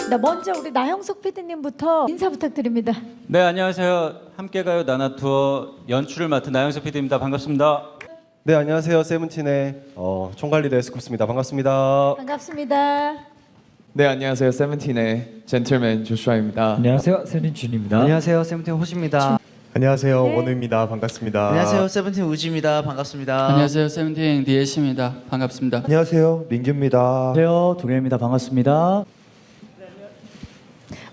먼저 우리 나형석 PD님부터 인사 부탁드립니다. 네, 안녕하세요. 함께 가요 나나 투어 연출을 맡은 나영석 PD입니다. 반갑습니다. 네, 안녕하세요. 세븐틴의 총괄리더 에스쿱스입니다. 반갑습니다. 반갑습니다. 네, 안녕하세요. 세븐틴의 젠틀맨 조슈아입니다. 안녕하세요, 세린준입니다. 안녕하세요, 세븐틴 호시입니다. 안녕하세요. 네. 원우입니다. 반갑습니다. 안녕하세요, 세븐틴 우지입니다. 반갑습니다. 안녕하세요. 세븐틴 디에시입니다. 반갑습니다. 안녕하세요. 민규입니다. 안녕하세요, 동현입니다. 반갑습니다.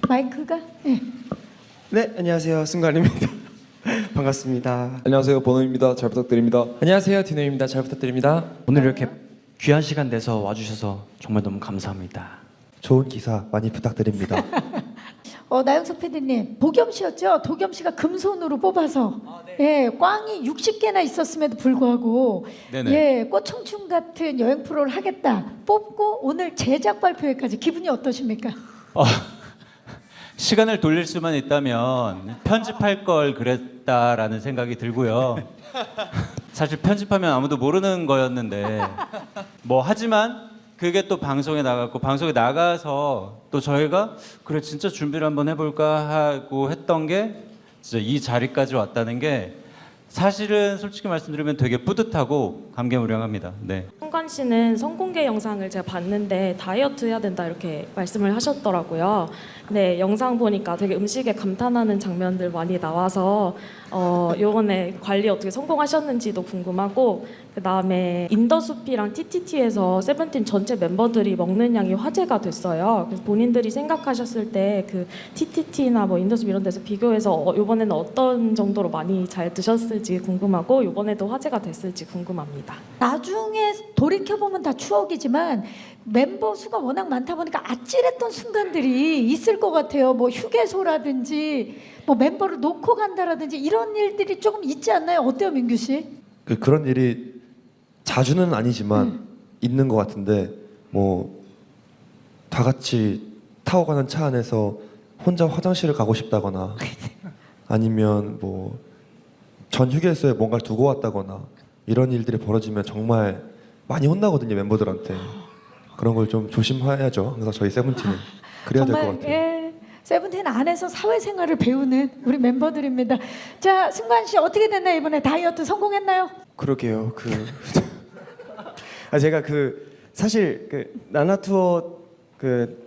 마이크가 네, 안녕하세요. 승관입니다. 반갑습니다. 안녕하세요. 보노입니다. 잘 부탁드립니다. 안녕하세요. 디노입니다. 잘 부탁드립니다. 오늘 이렇게 귀한 시간 내서 와주셔서 정말 너무 감사합니다. 좋은 기사 많이 부탁드립니다. 나영석 PD님 도겸 씨였죠? 도겸 씨가 금손으로 뽑아서 예, 꽝이 60개나 있었음에도 불구하고 네네. 예, 꽃청춘 같은 여행 프로를 하겠다 뽑고 오늘 제작 발표회까지 기분이 어떠십니까? 시간을 돌릴 수만 있다면 편집할 걸 그랬다라는 생각이 들고요. 사실 편집하면 아무도 모르는 거였는데 하지만 그게 또 방송에 나갔고 방송에 나가서 또 저희가 그래 진짜 준비를 한번 해볼까 하고 했던 게 진짜 이 자리까지 왔다는 게 사실은 솔직히 말씀드리면 되게 뿌듯하고 감개무량합니다. 네. 성관 씨는 성공개 영상을 제가 봤는데 다이어트 해야 된다 이렇게 말씀을 하셨더라고요. 네, 영상 보니까 되게 음식에 감탄하는 장면들 많이 나와서 요번에 관리 어떻게 성공하셨는지도 궁금하고 그다음에 인더숲이랑 TTT에서 세븐틴 전체 멤버들이 먹는 양이 화제가 됐어요. 그래서 본인들이 생각하셨을 때 그 TTT나 인더숲 이런 데서 비교해서 요번에는 어떤 정도로 많이 잘 드셨을지 궁금하고 요번에도 화제가 됐을지 궁금합니다. 나중에 돌이켜보면 다 추억이지만 멤버 수가 워낙 많다 보니까 아찔했던 순간들이 있을 것 같아요. 휴게소라든지 멤버를 놓고 간다라든지 이런 일들이 조금 있지 않나요? 어때요, 민규 씨? 그런 일이 자주는 아니지만 있는 것 같은데 다 같이 타고 가는 차 안에서 혼자 화장실을 가고 싶다거나 아니면 전 휴게소에 뭔가를 두고 왔다거나 이런 일들이 벌어지면 정말 많이 혼나거든요, 멤버들한테. 그런 걸 좀 조심해야죠. 항상 저희 세븐틴은 그래야 될 것 정말 같아요. 예, 세븐틴 안에서 사회생활을 배우는 우리 멤버들입니다. 자, 승관 씨 어떻게 됐나요? 이번에 다이어트 성공했나요? 그러게요. 제가 사실 나나 투어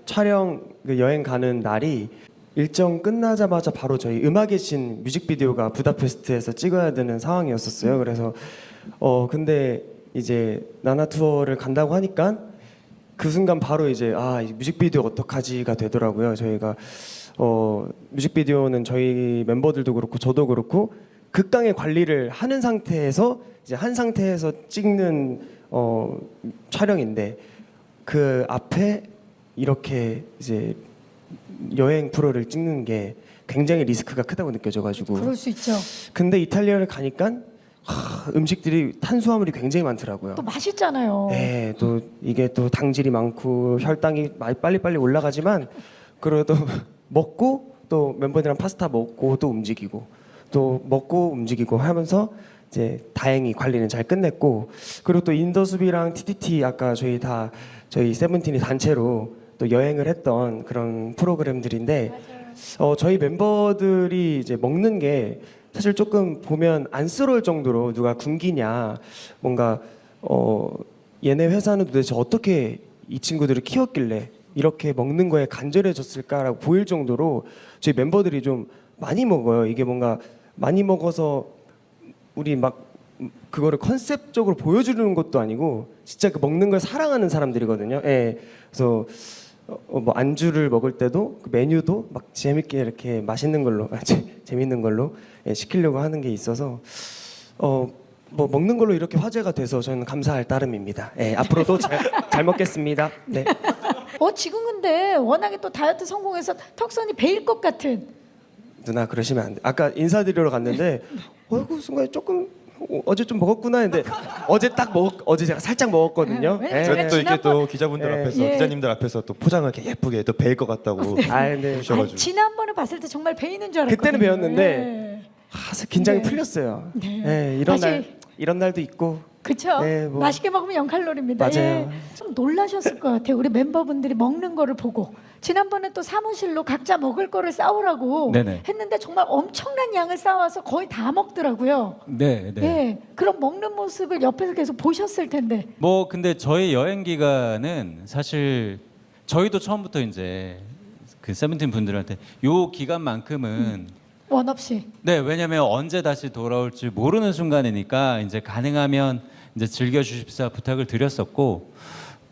촬영 여행 가는 날이 일정 끝나자마자 바로 저희 음악의 신 뮤직비디오가 부다페스트에서 찍어야 되는 상황이었었어요. 그래서 근데 이제 나나 투어를 간다고 하니까 그 순간 바로 이제 이 뮤직비디오 어떡하지가 되더라고요. 저희가 뮤직비디오는 저희 멤버들도 그렇고 저도 그렇고 극강의 관리를 하는 상태에서 이제 한 상태에서 찍는 촬영인데 그 앞에 이렇게 이제 여행 프로를 찍는 게 굉장히 리스크가 크다고 느껴져가지고. 그럴 수 있죠. 근데 이탈리아를 가니까 음식들이 탄수화물이 굉장히 많더라고요. 또 맛있잖아요. 네, 또 이게 또 당질이 많고 혈당이 빨리빨리 올라가지만 그래도 먹고 또 멤버들이랑 파스타 먹고 또 움직이고 또 먹고 움직이고 하면서 이제 다행히 관리는 잘 끝냈고 그리고 또 인더숲이랑 TTT 아까 저희 세븐틴이 단체로 또 여행을 했던 그런 프로그램들인데 저희 멤버들이 이제 먹는 게 사실 조금 보면 안쓰러울 정도로 누가 굶기냐 뭔가 얘네 회사는 도대체 어떻게 이 친구들을 키웠길래 이렇게 먹는 거에 간절해졌을까라고 보일 정도로 저희 멤버들이 좀 많이 먹어요. 이게 뭔가 많이 먹어서 우리 그거를 컨셉적으로 보여주는 것도 아니고 진짜 먹는 걸 사랑하는 사람들이거든요. 예. 그래서 안주를 먹을 때도 그 메뉴도 재밌게 이렇게 맛있는 걸로 재밌는 걸로 시키려고 하는 게 있어서 먹는 걸로 이렇게 화제가 돼서 저는 감사할 따름입니다. 예, 앞으로도 잘 먹겠습니다. 네. 지금 근데 워낙에 또 다이어트 성공해서 턱선이 베일 것 같은. 누나 그러시면 안 돼. 아까 인사드리러 갔는데 그 순간에 조금 어제 좀 먹었구나 했는데 어제 제가 살짝 먹었거든요. 네, 저는 또 이렇게 지난번- 또 기자분들 앞에서 예. 기자님들 앞에서 또 포장을 이렇게 예쁘게 또 베일 것 같다고 네. 주셔가지고 지난번에 봤을 때 정말 베이는 줄 알았거든요. 그때는 배웠는데 예. 긴장이 네. 풀렸어요. 네. 네, 다시- 이런 날도 있고 그쵸? 네, 뭐. 맛있게 먹으면 0칼로리입니다. 맞아요. 예. 좀 놀라셨을 것 같아요. 우리 멤버분들이 먹는 거를 보고. 지난번에 또 사무실로 각자 먹을 거를 싸오라고 네네. 했는데 정말 엄청난 양을 싸와서 거의 다 먹더라고요. 네, 네. 예. 그럼 먹는 모습을 옆에서 계속 보셨을 텐데. 뭐 근데 저희 여행 기간은 사실 저희도 처음부터 이제 그 세븐틴 분들한테 요 기간만큼은 원 없이. 네, 왜냐면 언제 다시 돌아올지 모르는 순간이니까 이제 가능하면 이제 즐겨 주십사 부탁을 드렸었고,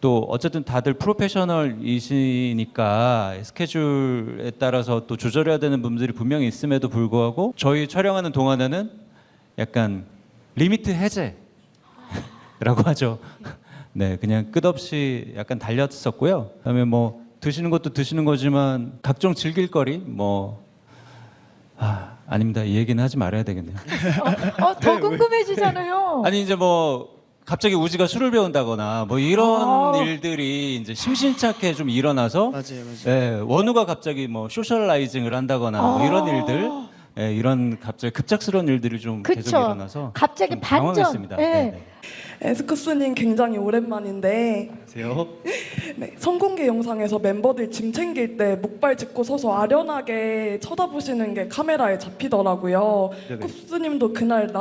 또 어쨌든 다들 프로페셔널이시니까 스케줄에 따라서 또 조절해야 되는 부분들이 분명히 있음에도 불구하고 저희 촬영하는 동안에는 약간 리미트 해제라고 하죠. 네, 그냥 끝없이 약간 달렸었고요. 그다음에 뭐 드시는 것도 드시는 거지만 각종 즐길 거리 아닙니다. 이 얘기는 하지 말아야 되겠네요. 더 궁금해지잖아요. 아니 이제 뭐 갑자기 우지가 술을 배운다거나 뭐 이런 일들이 이제 심심찮게 좀 일어나서 맞아요. 예, 원우가 갑자기 뭐 소셜라이징을 한다거나 뭐 이런 일들 예, 이런 갑자기 급작스러운 일들이 좀 계속 그쵸. 일어나서 갑자기 좀 반전. 당황했습니다. 예. 네, 네. 에스쿠스님 굉장히 오랜만인데 안녕하세요. 네, 선공개 영상에서 멤버들 짐 챙길 때 목발 짚고 서서 아련하게 쳐다보시는 게 카메라에 잡히더라고요. 쿱스님도 그날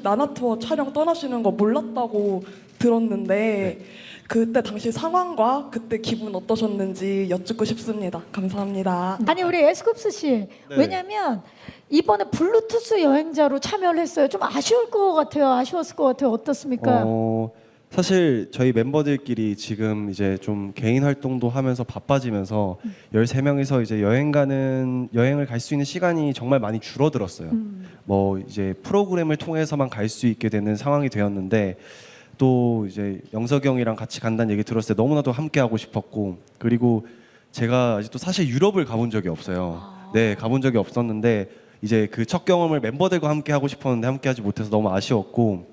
나나투어 촬영 떠나시는 거 몰랐다고 들었는데 그때 당시 상황과 그때 기분 어떠셨는지 여쭙고 싶습니다. 감사합니다. 아니 우리 에스쿱스 씨 왜냐면 이번에 블루투스 여행자로 참여를 했어요. 좀 아쉬울 것 같아요. 아쉬웠을 것 같아요. 어떻습니까? 사실 저희 멤버들끼리 지금 이제 좀 개인 활동도 하면서 바빠지면서 13명이서 이제 여행을 갈 수 있는 시간이 정말 많이 줄어들었어요. 뭐 이제 프로그램을 통해서만 갈 수 있게 되는 상황이 되었는데 또 이제 영석이 형이랑 같이 간다는 얘기 들었을 때 너무나도 함께 하고 싶었고, 그리고 제가 아직도 사실 유럽을 가본 적이 없어요. 네, 가본 적이 없었는데 이제 그 첫 경험을 멤버들과 함께 하고 싶었는데 함께 하지 못해서 너무 아쉬웠고,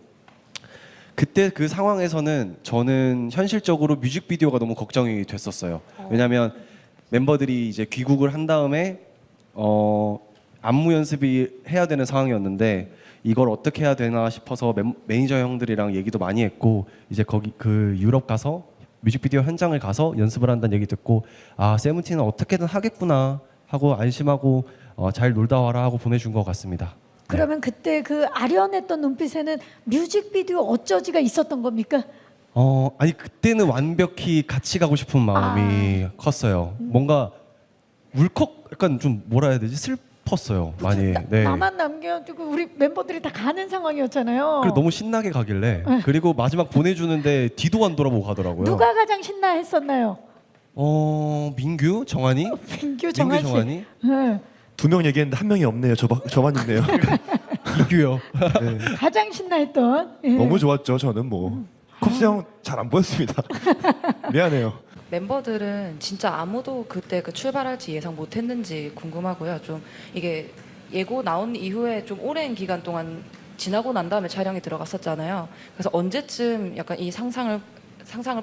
그때 그 상황에서는 저는 현실적으로 뮤직비디오가 너무 걱정이 됐었어요. 왜냐하면 멤버들이 이제 귀국을 한 다음에 안무 연습이 해야 되는 상황이었는데 이걸 어떻게 해야 되나 싶어서 매니저 형들이랑 얘기도 많이 했고, 이제 거기 그 유럽 가서 뮤직비디오 현장을 가서 연습을 한다는 얘기 듣고 아, 세븐틴은 어떻게든 하겠구나 하고 안심하고 잘 놀다 와라 하고 보내준 것 같습니다. 그러면 그때 그 아련했던 눈빛에는 뮤직비디오 어쩌지가 있었던 겁니까? 아니 그때는 완벽히 같이 가고 싶은 마음이 컸어요. 뭔가 울컥 약간 좀 뭐라 해야 되지? 슬펐어요. 많이. 네. 나만 남겨두고 우리 멤버들이 다 가는 상황이었잖아요. 그리고 너무 신나게 가길래 그리고 마지막 보내주는데 뒤도 안 돌아보고 가더라고요. 누가 가장 신나했었나요? 민규, 정한이, 민규 정한 씨. 정한이. 네. 2명 얘기했는데 1명이 없네요. 저만 있네요. 민규요. 가장 신나했던. 예. 너무 좋았죠. 저는 뭐 쿱스 형 잘 안 보였습니다. 미안해요. 멤버들은 진짜 아무도 그때 그 출발할지 예상 못했는지 궁금하고요. 좀 이게 예고 나온 이후에 좀 오랜 기간 동안 지나고 난 다음에 촬영이 들어갔었잖아요. 그래서 언제쯤 약간 이 상상을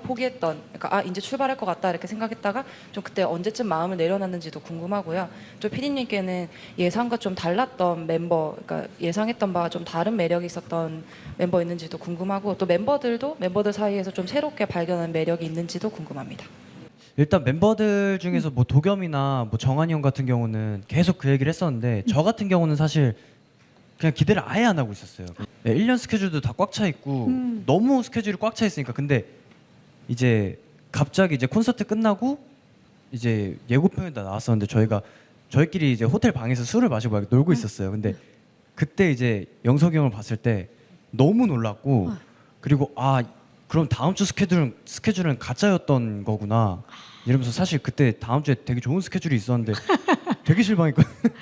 포기했던, 그러니까 이제 출발할 것 같다 이렇게 생각했다가 좀 그때 언제쯤 마음을 내려놨는지도 궁금하고요. 좀 PD님께는 예상과 좀 달랐던 멤버, 그러니까 예상했던 바와 좀 다른 매력이 있었던 멤버 있는지도 궁금하고, 또 멤버들 사이에서 좀 새롭게 발견한 매력이 있는지도 궁금합니다. 일단 멤버들 중에서 뭐 도겸이나 뭐 정한이 형 같은 경우는 계속 그 얘기를 했었는데 저 같은 경우는 사실 그냥 기대를 아예 안 하고 있었어요. 네, 1년 스케줄도 다 꽉 차 있고 너무 스케줄이 꽉 차 있으니까. 근데 이제 갑자기 이제 콘서트 끝나고 이제 예고편이 다 나왔었는데 저희끼리 이제 호텔 방에서 술을 마시고 막 놀고 있었어요. 근데 그때 이제 영석이 형을 봤을 때 너무 놀랐고, 그리고 그럼 다음 주 스케줄은 가짜였던 거구나 이러면서, 사실 그때 다음 주에 되게 좋은 스케줄이 있었는데 되게 실망했거든요.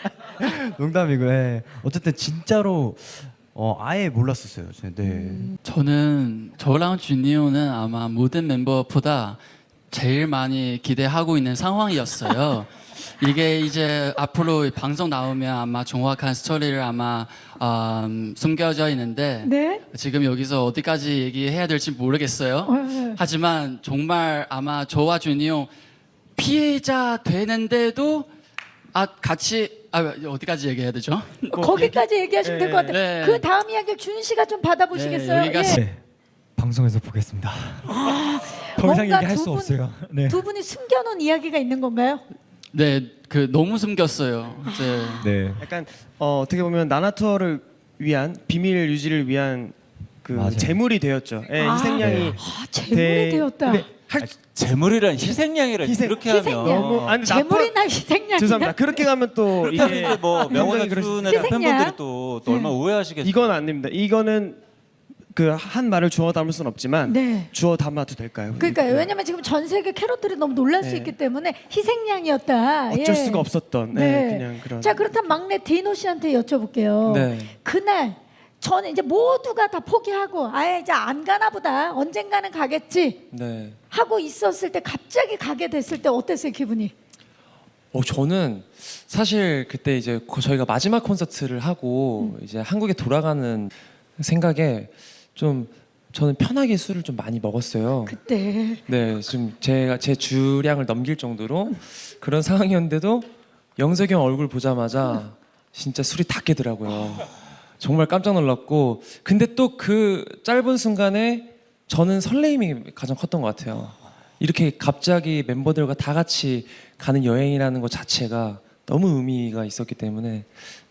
농담이고. 예. 어쨌든 진짜로 아예 몰랐었어요. 네. 저는 저랑 준이오는 아마 모든 멤버보다 제일 많이 기대하고 있는 상황이었어요. 이게 이제 앞으로 방송 나오면 아마 정확한 스토리를 아마 숨겨져 있는데 네. 지금 여기서 어디까지 얘기해야 될지 모르겠어요. 하지만 정말 아마 저와 준이오 피해자 되는데도 같이 어디까지 얘기해야 되죠? 거기까지 얘기하시면 될 것 같아요. 네. 그 다음 이야기를 준 씨가 좀 받아보시겠어요? 네, 여기가 예. 방송에서 보겠습니다. 더 이상 뭔가 얘기할 수 두 분- 없어요. 네. 두 분이 숨겨놓은 이야기가 있는 건가요? 네, 그 너무 숨겼어요. 이제 네. 약간 어떻게 보면 나나 투어를 위한 비밀 유지를 위한 그 맞아요. 재물이 되었죠. 예, 아, 희생양이 네. 재물이 되었다. 근데 재물이란 희생양이라 희생- 이렇게 희생양. 하면 아니, 재물이나 희생양이나. 죄송합니다. 그렇게 가면 또 이게 이게 뭐 명언을 그럴 수- 주는 희생양. 팬분들이 또 얼마나 오해하시겠어요. 이건 안 됩니다. 이거는 그 한 말을 주워 담을 수는 없지만 네. 주워 담아도 될까요? 그러니까 왜냐면 지금 전 세계 캐럿들이 너무 놀랄 수 네. 있기 때문에 희생양이었다. 어쩔 예. 수가 없었던 네. 그냥 그런. 자 그렇다면 막내 디노 씨한테 여쭤볼게요. 네. 그날 저는 이제 모두가 다 포기하고 아예 이제 안 가나 보다 언젠가는 가겠지 네. 하고 있었을 때 갑자기 가게 됐을 때 어땠어요 기분이? 저는 사실 그때 이제 저희가 마지막 콘서트를 하고 이제 한국에 돌아가는 생각에 좀 저는 편하게 술을 좀 많이 먹었어요. 그때 네, 좀 제가 제 주량을 넘길 정도로 그런 상황이었는데도 영석이 형 얼굴 보자마자 진짜 술이 다 깨더라고요. 정말 깜짝 놀랐고, 근데 또 그 짧은 순간에 저는 설레임이 가장 컸던 것 같아요. 이렇게 갑자기 멤버들과 다 같이 가는 여행이라는 것 자체가 너무 의미가 있었기 때문에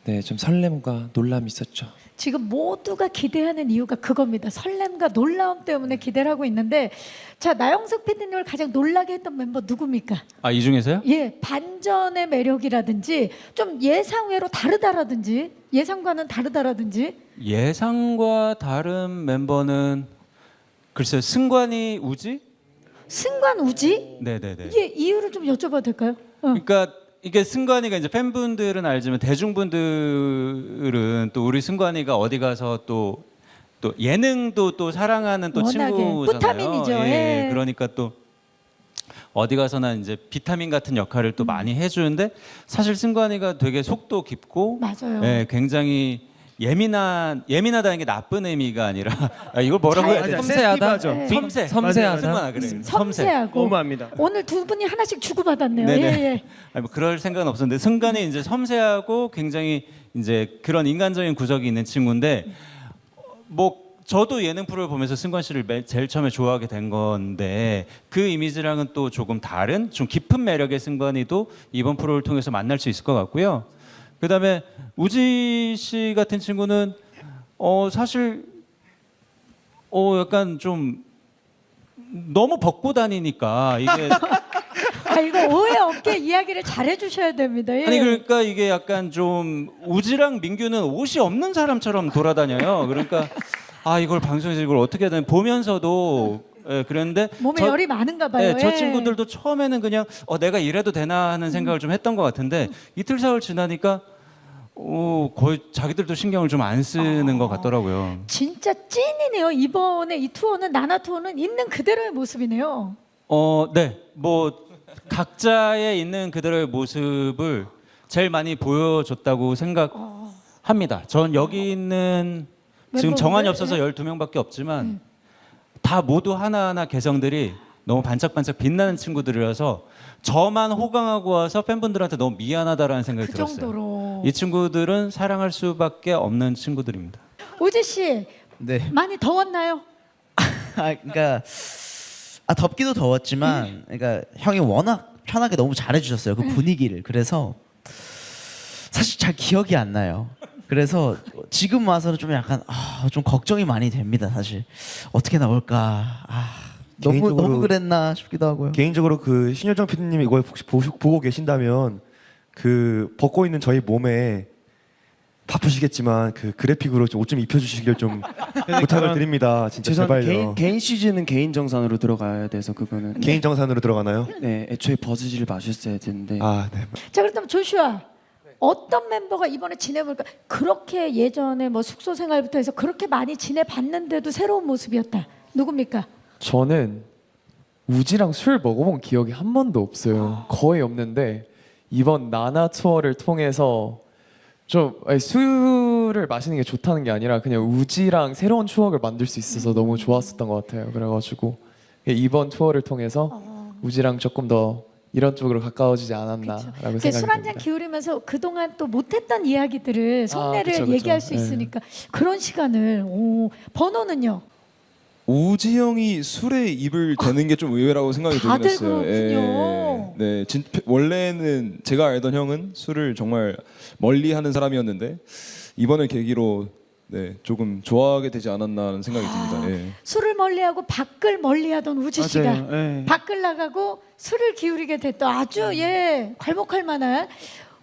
네, 좀 설렘과 놀람이 있었죠. 지금 모두가 기대하는 이유가 그겁니다. 설렘과 놀라움 때문에 기대를 하고 있는데 자 나영석 PD님을 가장 놀라게 했던 멤버 누굽니까? 아, 이 중에서요? 예, 반전의 매력이라든지 좀 예상외로 다르다라든지 예상과는 다르다라든지 예상과 다른 멤버는 글쎄요. 승관이 우지? 승관 우지? 네네네. 이게 이유를 좀 여쭤봐도 될까요? 그러니까 이게 승관이가 이제 팬분들은 알지만 대중분들은 또 우리 승관이가 어디 가서 또 예능도 또 사랑하는 또 워낙에 친구잖아요. 비타민이죠. 예. 그러니까 또 어디 가서나 이제 비타민 같은 역할을 또 많이 해주는데 사실 승관이가 되게 속도 깊고 맞아요. 예, 굉장히 예민하다는 게 나쁜 의미가 아니라 이걸 뭐라고 해야 되지? 섬세하다. 네. 섬세하다. 승관아 그래. 섬세하고 너무합니다. 오늘 두 분이 하나씩 주고받았네요. 네네. 예, 예. 아니 뭐 그럴 생각은 없었는데 승관이 이제 섬세하고 굉장히 이제 그런 인간적인 구석이 있는 친구인데 뭐 저도 예능 프로를 보면서 승관 씨를 제일 처음에 좋아하게 된 건데 그 이미지랑은 또 조금 다른 좀 깊은 매력의 승관이도 이번 프로를 통해서 만날 수 있을 것 같고요. 그다음에 우지 씨 같은 친구는 사실 약간 좀 너무 벗고 다니니까 이게 아 이거 오해 없게 이야기를 잘해 주셔야 됩니다. 예. 아니 그러니까 이게 약간 좀 우지랑 민규는 옷이 없는 사람처럼 돌아다녀요. 그러니까 아 이걸 방송에서 이걸 어떻게 해야 되나 보면서도 그랬는데 몸에 열이 많은가 봐요. 저 예. 친구들도 처음에는 그냥 내가 이래도 되나 하는 생각을 좀 했던 것 같은데 이틀 사흘 지나니까 거의 자기들도 신경을 좀 안 쓰는 것 같더라고요. 진짜 찐이네요. 이번에 이 투어는 나나 투어는 있는 그대로의 모습이네요. 네. 뭐 각자의 있는 그대로의 모습을 제일 많이 보여줬다고 생각합니다. 전 여기 있는 지금 정한이 없어서 12명밖에 없지만 다 모두 하나하나 개성들이 너무 반짝반짝 빛나는 친구들이라서 저만 호강하고 와서 팬분들한테 너무 미안하다라는 생각이 그 들었어요. 정도로. 이 친구들은 사랑할 수밖에 없는 친구들입니다. 우지 씨 네. 많이 더웠나요? 그러니까 덥기도 더웠지만 그러니까 형이 워낙 편하게 너무 잘해주셨어요. 그 분위기를. 그래서 사실 잘 기억이 안 나요. 그래서 지금 와서는 좀 약간 좀 걱정이 많이 됩니다. 사실 어떻게 나올까. 너무 그랬나 싶기도 하고요. 개인적으로 그 신효정 PD님이 이걸 혹시 보고 계신다면 그 벗고 있는 저희 몸에 바쁘시겠지만 그 그래픽으로 좀 옷 좀 입혀주시길 좀 부탁을 드립니다. 진짜 죄송한데 제발요. 개인 시즌은 개인 정산으로 들어가야 돼서 그거는 개인 정산으로 들어가나요? 네, 애초에 벗으지를 마셨어야 되는데. 네. 자 그렇다면 조슈아 어떤 멤버가 이번에 지내볼까? 그렇게 예전에 뭐 숙소 생활부터 해서 그렇게 많이 지내봤는데도 새로운 모습이었다. 누굽니까? 저는 우지랑 술 먹어본 기억이 한 번도 없어요. 거의 없는데 이번 나나 투어를 통해서 좀 술을 마시는 게 좋다는 게 아니라 그냥 우지랑 새로운 추억을 만들 수 있어서 너무 좋았었던 것 같아요. 그래가지고 이번 투어를 통해서 우지랑 조금 더 이런 쪽으로 가까워지지 않았나라고 생각이 술 한 잔 듭니다. 기울이면서 그동안 또 못했던 이야기들을 속내를 그쵸, 그쵸. 얘기할 수 네. 있으니까 그런 시간을 번호는요? 우지 형이 술에 입을 대는 게 좀 의외라고 생각이 들긴 다들 했어요. 그렇군요. 네, 원래는 제가 알던 형은 술을 정말 멀리하는 사람이었는데 이번을 계기로 네, 조금 좋아하게 되지 않았나 하는 생각이 듭니다. 예. 술을 멀리하고 밖을 멀리하던 우지 씨가 맞아요. 예. 밖을 나가고 술을 기울이게 됐던 아주 괄목할 만한.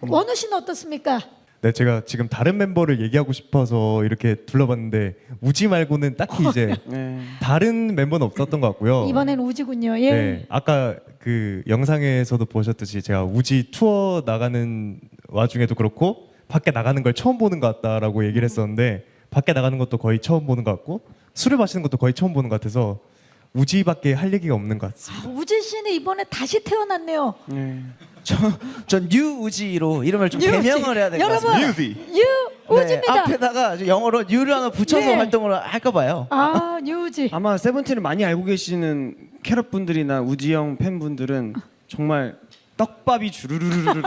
원우 씨는 어떻습니까? 네, 제가 지금 다른 멤버를 얘기하고 싶어서 이렇게 둘러봤는데 우지 말고는 딱히 이제 네. 다른 멤버는 없었던 것 같고요. 이번엔 우지군요. 예. 네, 아까 그 영상에서도 보셨듯이 제가 우지 투어 나가는 와중에도 그렇고 밖에 나가는 걸 처음 보는 것 같다라고 얘기를 했었는데 밖에 나가는 것도 거의 처음 보는 것 같고 술을 마시는 것도 거의 처음 보는 것 같아서 우지밖에 할 얘기가 없는 것 같습니다. 우지 씨는 이번에 다시 태어났네요. 네. 전 뉴우지로 이름을 좀 뉴우지. 개명을 해야 될 것 여러분, 같습니다. 뉴우지입니다. 네, 앞에다가 영어로 뉴를 하나 붙여서 네. 활동을 할까 봐요. 아, 뉴우지. 아마 세븐틴을 많이 알고 계시는 캐럿 분들이나 우지 형 팬분들은 정말 떡밥이 주르르르르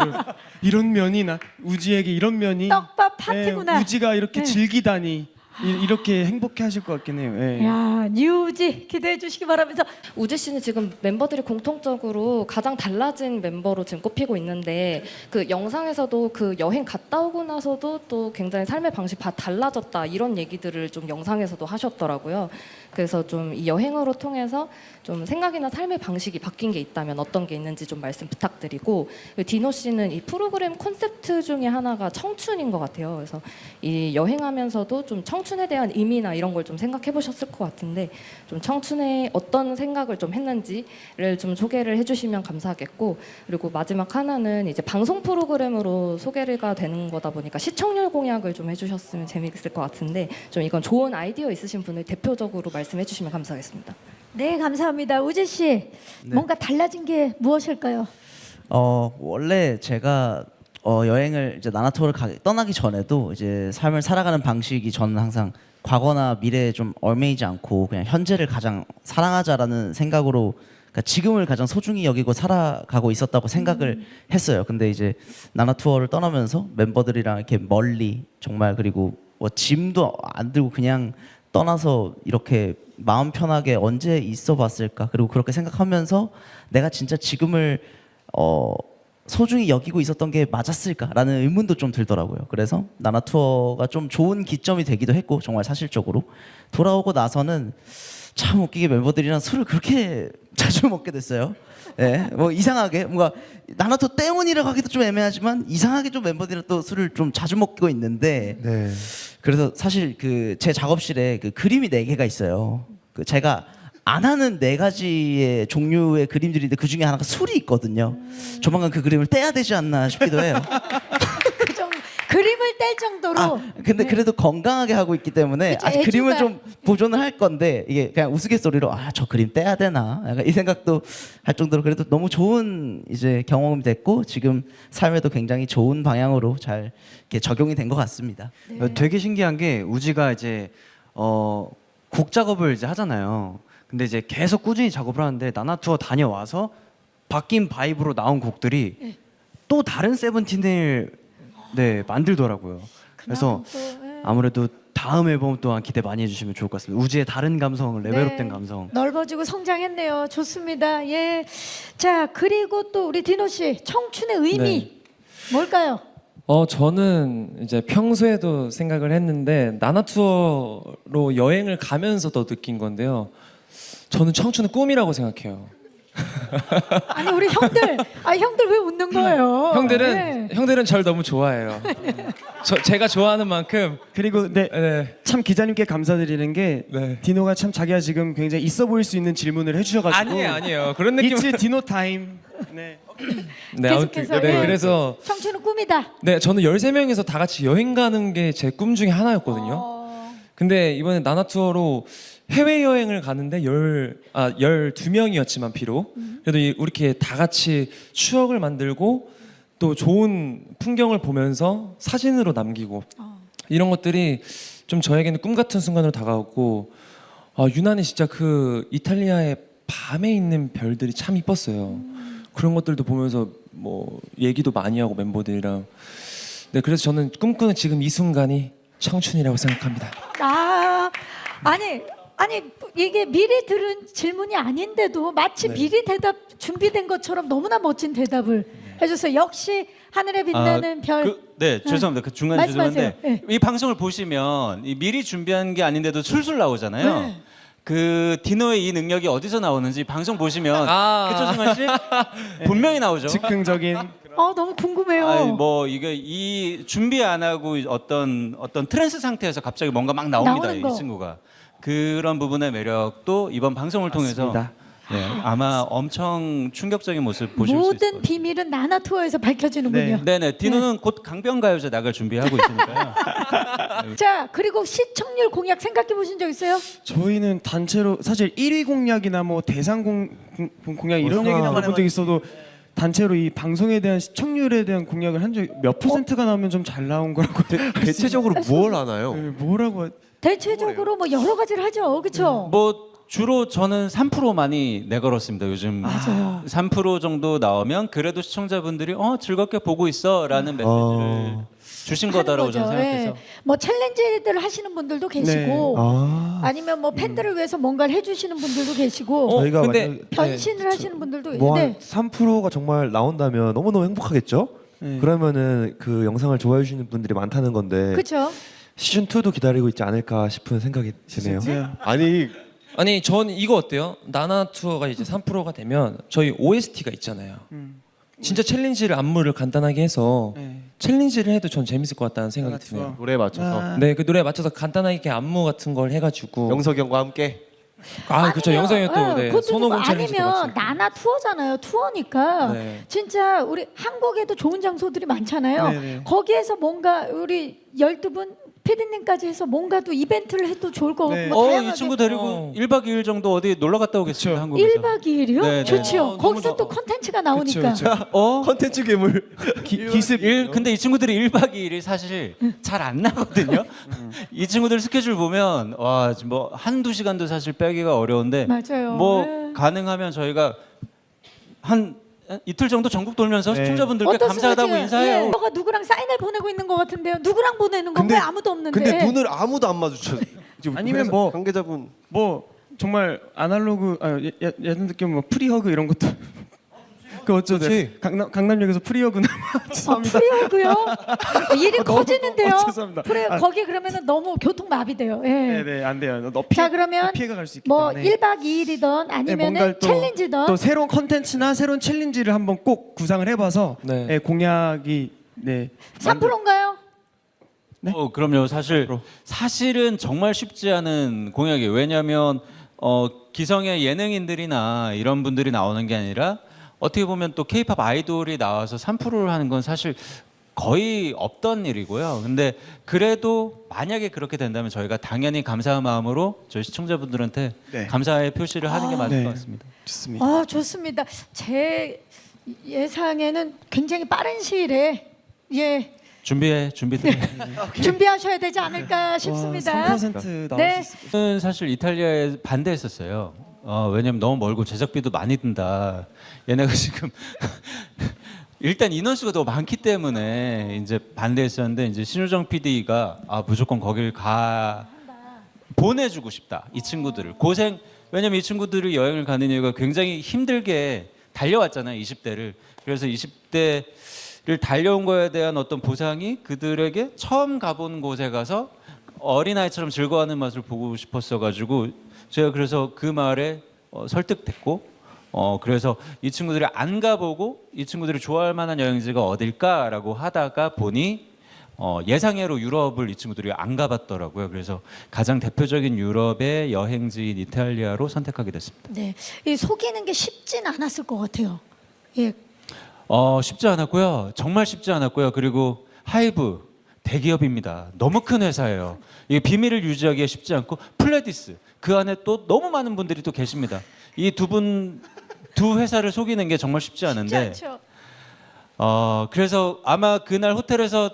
이런 면이 우지에게 이런 면이 떡밥 파티구나. 우지가 이렇게 네. 즐기다니 이렇게 행복해 하실 것 같긴 해요. 예. 야, 뉴우지 기대해 주시기 바라면서 우지 씨는 지금 멤버들이 공통적으로 가장 달라진 멤버로 지금 꼽히고 있는데 그 영상에서도 그 여행 갔다 오고 나서도 또 굉장히 삶의 방식이 다 달라졌다 이런 얘기들을 좀 영상에서도 하셨더라고요. 그래서 좀 이 여행으로 통해서 좀 생각이나 삶의 방식이 바뀐 게 있다면 어떤 게 있는지 좀 말씀 부탁드리고 디노 씨는 이 프로그램 콘셉트 중에 하나가 청춘인 것 같아요. 그래서 이 여행하면서도 좀 청춘에 대한 의미나 이런 걸 좀 생각해 보셨을 것 같은데 좀 청춘에 어떤 생각을 좀 했는지를 좀 소개를 해주시면 감사하겠고 그리고 마지막 하나는 이제 방송 프로그램으로 소개가 되는 거다 보니까 시청률 공약을 좀 해주셨으면 재미있을 것 같은데 좀 이건 좋은 아이디어 있으신 분을 대표적으로 말씀해 주시면 감사하겠습니다. 네, 감사합니다. 우지 씨, 뭔가 달라진 게 무엇일까요? 원래 제가 여행을 이제 나나투어를 떠나기 전에도 이제 삶을 살아가는 방식이 저는 항상 과거나 미래에 좀 얽매이지 않고 그냥 현재를 가장 사랑하자라는 생각으로 그러니까 지금을 가장 소중히 여기고 살아가고 있었다고 생각을 했어요. 근데 이제 나나투어를 떠나면서 멤버들이랑 이렇게 멀리 정말 그리고 뭐 짐도 안 들고 그냥 떠나서 이렇게 마음 편하게 언제 있어 봤을까 그리고 그렇게 생각하면서 내가 진짜 지금을 소중히 여기고 있었던 게 맞았을까라는 의문도 좀 들더라고요. 그래서 나나투어가 좀 좋은 기점이 되기도 했고 정말 사실적으로 돌아오고 나서는 참 웃기게 멤버들이랑 술을 그렇게 자주 먹게 됐어요. 예, 뭐 이상하게 뭔가 나나투어 때문이라고 하기도 좀 애매하지만 이상하게 좀 멤버들이랑 또 술을 좀 자주 먹고 있는데 네. 그래서 사실 그 제 작업실에 그 그림이 4개가 있어요. 그 제가 안 하는 4가지의 종류의 그림들인데 그 중에 하나가 술이 있거든요. 조만간 그 그림을 떼야 되지 않나 싶기도 해요. 그림을 뗄 정도로. 근데 그래도 건강하게 하고 있기 때문에 그쵸, 아직 그림을 애주가. 좀 보존을 할 건데 이게 그냥 우스갯소리로 저 그림 떼야 되나 약간 이 생각도 할 정도로 그래도 너무 좋은 이제 경험이 됐고 지금 삶에도 굉장히 좋은 방향으로 잘 이렇게 적용이 된 것 같습니다. 되게 신기한 게 우지가 이제 곡 작업을 이제 하잖아요. 근데 이제 계속 꾸준히 작업을 하는데 나나투어 다녀와서 바뀐 바이브로 나온 곡들이 또 다른 세븐틴을 만들더라고요. 그래서 아무래도 다음 앨범 또한 기대 많이 해주시면 좋을 것 같습니다. 우지의 다른 감성을 레벨업된 감성. 넓어지고 성장했네요. 좋습니다. 예. 자, 그리고 또 우리 디노 씨 청춘의 의미 뭘까요? 저는 이제 평소에도 생각을 했는데 나나투어로 여행을 가면서도 느낀 건데요. 저는 청춘은 꿈이라고 생각해요. 아니 우리 형들, 형들 왜 웃는 거예요? 형들은 절 너무 좋아해요. 제가 좋아하는 만큼 그리고 참 기자님께 감사드리는 게 디노가 참 자기가 지금 굉장히 있어 보일 수 있는 질문을 해주셔가지고 아니에요. 그런 느낌. It's 디노 타임. 계속해서 그래서 청춘은 꿈이다. 저는 13명이서 다 같이 여행 가는 게 제 꿈 중에 하나였거든요. 근데 이번에 나나투어로 해외여행을 가는데 12명이었지만 비록 그래도 이렇게 다 같이 추억을 만들고 또 좋은 풍경을 보면서 사진으로 남기고 이런 것들이 좀 저에게는 꿈 같은 순간으로 다가왔고 유난히 진짜 그 이탈리아의 밤에 있는 별들이 참 이뻤어요. 그런 것들도 보면서 뭐 얘기도 많이 하고 멤버들이랑 그래서 저는 꿈꾸는 지금 이 순간이 청춘이라고 생각합니다. 아니 아니 이게 미리 들은 질문이 아닌데도 마치 미리 대답 준비된 것처럼 너무나 멋진 대답을 해줬어요. 역시 하늘에 빛나는 별. 네, 죄송합니다. 그 중간에 말씀하세요. 죄송한데 이 방송을 보시면 이 미리 준비한 게 아닌데도 술술 나오잖아요. 네. 그 디노의 이 능력이 어디서 나오는지 방송 보시면 그쵸 승환 씨? 분명히 나오죠. 즉흥적인 너무 궁금해요. 아니, 뭐 이게 이 준비 안 하고 어떤 트랜스 상태에서 갑자기 뭔가 막 나옵니다. 나오는 이 거. 친구가 그런 부분의 매력도 이번 방송을 통해서 네, 아마 엄청 충격적인 모습 보실 수 있을 모든 거예요. 비밀은 나나 투어에서 밝혀지는군요. 네네. 디노는 곧 강변가요제 나갈 준비하고 있으니까요. 자 그리고 시청률 공약 생각해 보신 적 있어요? 저희는 단체로 사실 1위 공약이나 뭐 대상 공약 이런 얘기 나가본 적 있어도 단체로 이 방송에 대한 시청률에 대한 공약을 한 적이 몇 %가 나오면 좀 잘 나온 거라고 대체적으로 뭘 하나요? 뭐라고 대체적으로 뭐 여러 가지를 하죠, 그렇죠? 뭐 주로 저는 3% 많이 내걸었습니다. 요즘 맞아요. 3% 정도 나오면 그래도 시청자분들이 즐겁게 보고 있어라는 메시지를 주신 거다라고 저는 생각해서. 예. 뭐 챌린지들 하시는 분들도 계시고 아니면 뭐 팬들을 위해서 뭔가를 해주시는 분들도 계시고 저희가 근데 만약 변신을 하시는 분들도 뭐 한 네. 3%가 정말 나온다면 너무너무 행복하겠죠? 그러면은 그 영상을 좋아해 주시는 분들이 많다는 건데 그렇죠. 시즌 2도 기다리고 있지 않을까 싶은 생각이 드네요. 아니 전 이거 어때요? 나나 투어가 이제 3%가 되면 저희 OST가 있잖아요. 진짜 챌린지를 안무를 간단하게 해서 챌린지를 해도 전 재밌을 것 같다는 생각이 드네요. 노래에 맞춰서 네, 그 노래에 맞춰서 간단하게 안무 같은 걸 해가지고. 영석이 형과 함께 그렇죠. 영상이 또 네, 그것도 손오공 좀 챌린지도 아니면 같이. 나나 투어잖아요. 투어니까 네. 진짜 우리 한국에도 좋은 장소들이 많잖아요. 네네. 거기에서 뭔가 우리 12분 피디님까지 해서 뭔가 또 이벤트를 해도 좋을 것 같고 네. 뭐 이 다양하게 친구 데리고 1박 2일 정도 어디 놀러 갔다 오겠습니다. 한국에서. 1박 2일이요? 네, 네. 좋지요. 거기서 또 컨텐츠가 나오니까. 컨텐츠 괴물. 기습 근데 이 친구들이 1박 2일이 사실 잘 안 나거든요. 이 친구들 스케줄 보면 와, 지금 뭐 한두 시간도 사실 빼기가 어려운데 맞아요. 뭐 네. 가능하면 저희가 한 이틀 정도 전국 돌면서 시청자분들께 어떻습니까, 감사하다고 지금? 인사해요. 예. 너가 누구랑 사인을 보내고 있는 것 같은데요. 누구랑 보내는 건 왜 아무도 없는데? 근데 눈을 아무도 안 마주쳐. 아니면 뭐 관계자분 뭐 정말 아날로그 예전 느낌 뭐 프리허그 이런 것도 그 어쩌죠? 강남역에서 프리허그나 죄송합니다. 프리허그요? 일이 커지는데요. 죄송합니다. 거기 그러면은 너무 교통 마비돼요. 예. 네네 안 돼요. 자 그러면 피해가 갈 수 있기 뭐 때문에 1박 2일이든 아니면은 뭔가 챌린지든 또 새로운 컨텐츠나 새로운 챌린지를 한번 꼭 구상을 해봐서 네. 공약이 3%인가요? 그럼요. 사실은 정말 쉽지 않은 공약이에요. 왜냐하면 기성의 예능인들이나 이런 분들이 나오는 게 아니라 어떻게 보면 또 K-팝 아이돌이 나와서 3%를 하는 건 사실 거의 없던 일이고요. 근데 그래도 만약에 그렇게 된다면 저희가 당연히 감사한 마음으로 저희 시청자분들한테 감사의 표시를 하는 게 맞을 것 같습니다. 좋습니다. 좋습니다. 제 예상에는 굉장히 빠른 시일에 준비하셔야 되지 않을까 싶습니다. 3% 나올 네. 수 있을 저는 사실 이탈리아에 반대했었어요. 왜냐면 너무 멀고 제작비도 많이 든다. 얘네가 지금 일단 인원수가 더 많기 때문에 이제 반대했었는데 이제 신우정 PD가 무조건 거길 보내주고 싶다. 이 친구들을 왜냐면 이 친구들이 여행을 가는 이유가 굉장히 힘들게 달려왔잖아요. 20대를. 그래서 20대를 달려온 거에 대한 어떤 보상이 그들에게 처음 가본 곳에 가서 어린아이처럼 즐거워하는 맛을 보고 싶었어가지고 제가 그래서 그 말에 설득됐고 그래서 이 친구들이 안 가보고 이 친구들이 좋아할 만한 여행지가 어딜까라고 하다가 보니 예상외로 유럽을 이 친구들이 안 가봤더라고요. 그래서 가장 대표적인 유럽의 여행지인 이탈리아로 선택하게 됐습니다. 네, 이 속이는 게 쉽진 않았을 것 같아요. 예, 쉽지 않았고요. 정말 쉽지 않았고요. 그리고 하이브 대기업입니다. 너무 큰 회사예요. 이 비밀을 유지하기가 쉽지 않고 플레디스 그 안에 또 너무 많은 분들이 또 계십니다. 이 두 회사를 속이는 게 정말 쉽지 않은데 쉽지 않죠. 그래서 아마 그날 호텔에서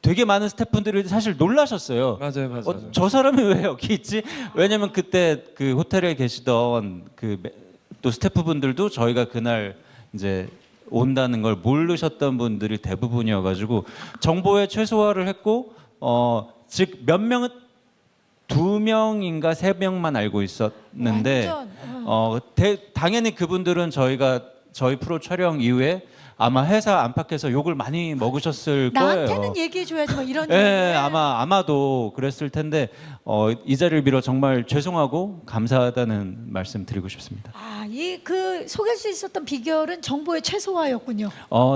되게 많은 스태프분들이 사실 놀라셨어요. 맞아요. 저 사람이 왜 여기 있지? 왜냐면 그때 그 호텔에 계시던 또 스태프분들도 저희가 그날 이제 온다는 걸 모르셨던 분들이 대부분이어가지고 정보의 최소화를 했고 즉 몇 명은 2명인가 3명만 알고 있었는데 완전, 당연히 그분들은 저희 프로 촬영 이후에 아마 회사 안팎에서 욕을 많이 먹으셨을 거예요. 나한테는 얘기해줘야지 뭐 이런. 예, 아마도 그랬을 텐데 이 자리를 빌어 정말 죄송하고 감사하다는 말씀 드리고 싶습니다. 이 그 속일 수 있었던 비결은 정보의 최소화였군요.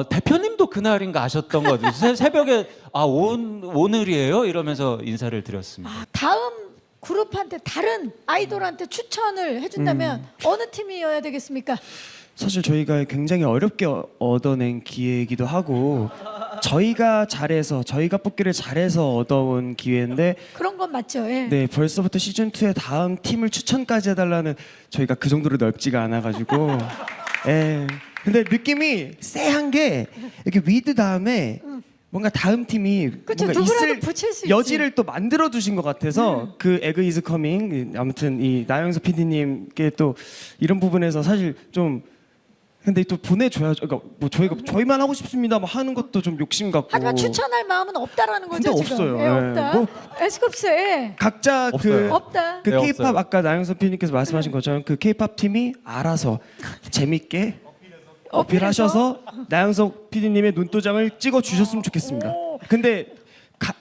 대표님도 그날인가 아셨던 것 같아요. 새벽에 오늘이에요 이러면서 인사를 드렸습니다. 다음 그룹한테 다른 아이돌한테 추천을 해준다면 어느 팀이어야 되겠습니까? 사실 저희가 굉장히 어렵게 얻어낸 기회이기도 하고 저희가 뽑기를 잘해서 얻어온 기회인데 그런 건 맞죠. 예. 네, 벌써부터 시즌 2의 다음 팀을 추천까지 해달라는 저희가 그 정도로 넓지가 않아가지고 예. 근데 느낌이 쎄한 게 이렇게 위드 다음에 뭔가 다음 팀이 그쵸, 뭔가 누구라도 있을 붙일 수 여지를 있지. 또 만들어 두신 것 같아서 그 에그 이즈 커밍 아무튼 이 나영석 PD님께 또 이런 부분에서 사실 좀 근데 또 보내줘야죠. 그러니까 뭐 저희만 하고 싶습니다. 뭐 하는 것도 좀 욕심 같고. 하지만 추천할 마음은 없다라는 거죠. 근데 지금. 없어요. 예, 예. 없다. 뭐 에스쿱스. 예. 각자 없다. 그 네, K-팝 없어요. 아까 나영석 PD님께서 말씀하신 것처럼 그 K-팝 팀이 알아서 재밌게 어필하셔서 나영석 PD님의 눈도장을 찍어 주셨으면 좋겠습니다. 근데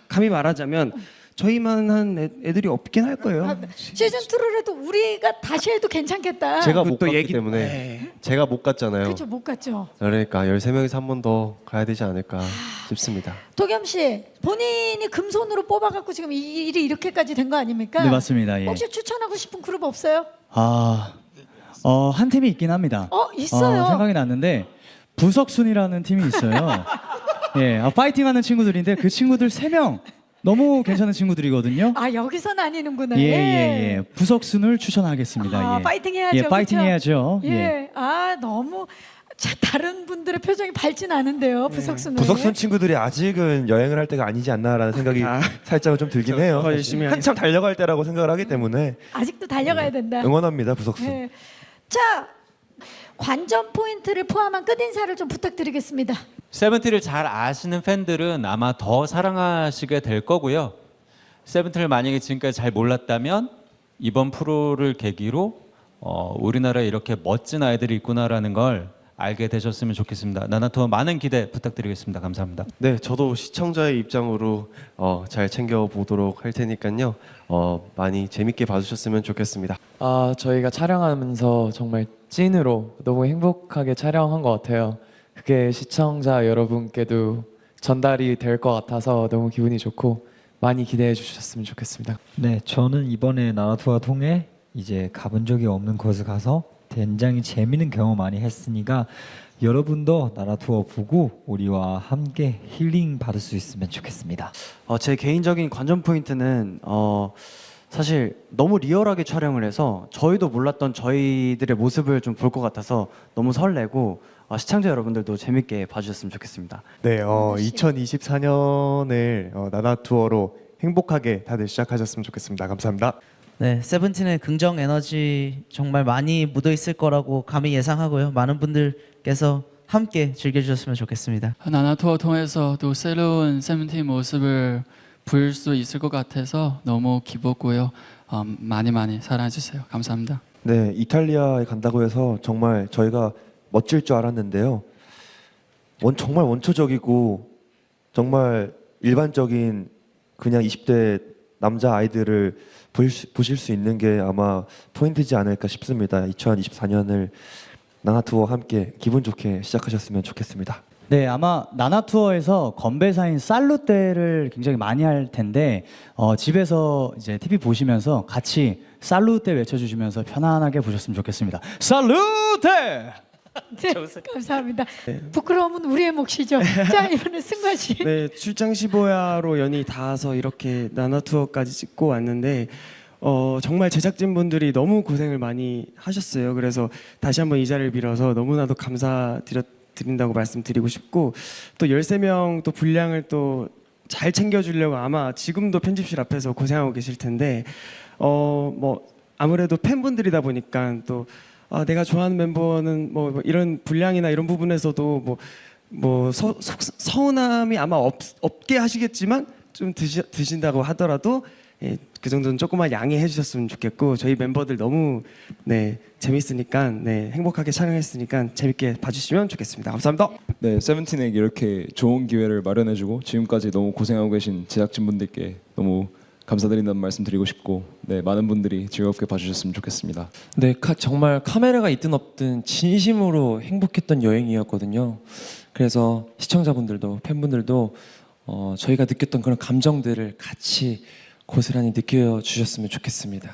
감히 말하자면 저희만 한 애들이 없긴 할 거예요. 시즌 2를 해도 우리가 다시 해도 괜찮겠다. 제가 못 또 갔기 얘기- 때문에 네. 제가 못 갔잖아요. 그렇죠, 못 갔죠. 그러니까 13명에서 한 번 더 가야 되지 않을까 싶습니다. 도겸 씨, 본인이 금손으로 뽑아갖고 지금 이 일이 이렇게까지 된 거 아닙니까? 네, 맞습니다. 예. 혹시 추천하고 싶은 그룹 없어요? 한 팀이 있긴 합니다. 있어요. 생각이 났는데 부석순이라는 팀이 있어요. 예, 파이팅하는 친구들인데 그 친구들 3명 너무 괜찮은 친구들이거든요. 여기서 나뉘는구나. 예. 부석순을 추천하겠습니다. 예. 파이팅 해야죠. 예, 파이팅 그쵸? 해야죠. 예. 너무 다른 분들의 표정이 밝진 않은데요. 부석순은. 부석순 친구들이 아직은 여행을 할 때가 아니지 않나라는 생각이 살짝은 좀 들긴 해요. 더 열심히 한참 달려갈 때라고 생각을 하기 때문에 아직도 달려가야 된다. 응원합니다, 부석순. 예. 자, 관전 포인트를 포함한 끝인사를 좀 부탁드리겠습니다. 세븐틴을 잘 아시는 팬들은 아마 더 사랑하시게 될 거고요. 세븐틴을 만약에 지금까지 잘 몰랐다면 이번 프로를 계기로 우리나라에 이렇게 멋진 아이들이 있구나라는 걸 알게 되셨으면 좋겠습니다. 나나투어 많은 기대 부탁드리겠습니다. 감사합니다. 네, 저도 시청자의 입장으로 잘 챙겨보도록 할 테니까요. 많이 재밌게 봐주셨으면 좋겠습니다. 저희가 촬영하면서 정말 찐으로 너무 행복하게 촬영한 것 같아요. 그게 시청자 여러분께도 전달이 될 것 같아서 너무 기분이 좋고 많이 기대해 주셨으면 좋겠습니다. 네, 저는 이번에 나나투어 통해 이제 가본 적이 없는 곳을 가서 굉장히 재밌는 경험 많이 했으니까 여러분도 나나투어 보고 우리와 함께 힐링 받을 수 있으면 좋겠습니다. 제 개인적인 관전 포인트는 사실 너무 리얼하게 촬영을 해서 저희도 몰랐던 저희들의 모습을 좀 볼 것 같아서 너무 설레고 시청자 여러분들도 재밌게 봐주셨으면 좋겠습니다. 네, 2024년을 나나투어로 행복하게 다들 시작하셨으면 좋겠습니다. 감사합니다. 네, 세븐틴의 긍정 에너지 정말 많이 묻어 있을 거라고 감히 예상하고요. 많은 분들께서 함께 즐겨주셨으면 좋겠습니다. 나나투어 통해서 또 새로운 세븐틴 모습을 보일 수 있을 것 같아서 너무 기뻤고요. 많이 사랑해주세요. 감사합니다. 네, 이탈리아에 간다고 해서 정말 저희가 멋질 줄 알았는데요. 정말 원초적이고 정말 일반적인 그냥 20대 남자 아이들을 보실 수 있는 게 아마 포인트지 않을까 싶습니다. 2024년을 나나투어와 함께 기분 좋게 시작하셨으면 좋겠습니다. 네, 아마 나나투어에서 건배사인 살루테를 굉장히 많이 할 텐데 집에서 이제 TV 보시면서 같이 살루테 외쳐주시면서 편안하게 보셨으면 좋겠습니다. 살루테! 네, 감사합니다. 부끄러움은 우리의 몫이죠. 자, 이번에 승관 씨. 네, 출장 15야로 연이 닿아서 이렇게 나나 투어까지 찍고 왔는데 정말 제작진분들이 너무 고생을 많이 하셨어요. 그래서 다시 한번 이 자리를 빌어서 너무나도 감사드린다고 말씀드리고 싶고 또 13명 또 분량을 또 잘 챙겨주려고 아마 지금도 편집실 앞에서 고생하고 계실 텐데 뭐 아무래도 팬분들이다 보니까 또 내가 좋아하는 멤버는 뭐 이런 분량이나 이런 부분에서도 뭐 서운함이 아마 없게 하시겠지만 좀 드신다고 하더라도 예, 그 정도는 조금만 양해해 주셨으면 좋겠고 저희 멤버들 너무 네 재밌으니까 네 행복하게 촬영했으니까 재밌게 봐주시면 좋겠습니다. 감사합니다. 네, 세븐틴에게 이렇게 좋은 기회를 마련해주고 지금까지 너무 고생하고 계신 제작진분들께 너무 감사드린다는 말씀 드리고 싶고 네, 많은 분들이 즐겁게 봐주셨으면 좋겠습니다. 네, 정말 카메라가 있든 없든 진심으로 행복했던 여행이었거든요. 그래서 시청자분들도 팬분들도 저희가 느꼈던 그런 감정들을 같이 고스란히 느껴주셨으면 좋겠습니다.